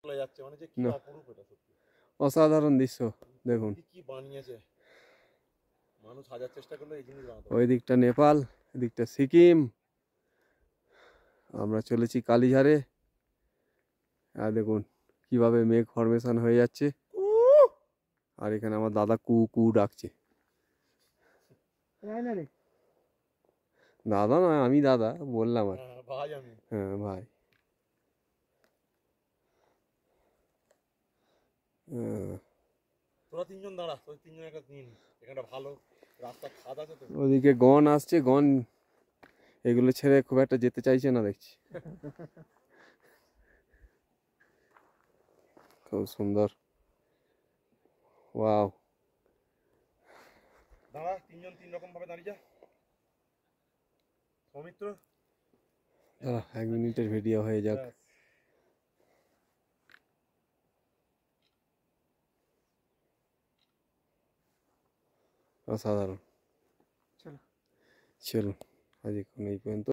চলে যাচ্ছে, মানে যে কি অপরূপ এটা সত্যি। অসাধারণ দৃশ্য দেখুন। কি বানিয়েছে মানুষ, হাজার চেষ্টা করলে এই জিনিস বানাতে ওই দিকটা নেপাল, এদিকটা সিকিম, আমরা চলেছি কালীঝাড়ে। আর দেখুন কিভাবে মেঘ ফরমেশন হয়ে যাচ্ছে, আর এখানে আমার দাদা কু কু ডাকছে। দাদা নয়, আমি দাদা বললাম আর। ভাই আমি। হ্যাঁ ভাই। তোরা তিনজন দাঁড়া, তোর তিনজন একটা নিন, এখানটা ভালো রাস্তা খাদ আছে তো। ওদিকে গন আসছে, গন এগুলো ছেড়ে খুব একটা যেতে চাইছে না দেখছি। খুব সুন্দর, ওয়াও। দাঁড়া, তিনজন তিন রকম ভাবে দাঁড়িয়ে যা। সৌমিত্র, 1 মিনিটের ভিডিও হয়ে যাক। অসাধারণ। চলুন আজ এখন এই পর্যন্ত।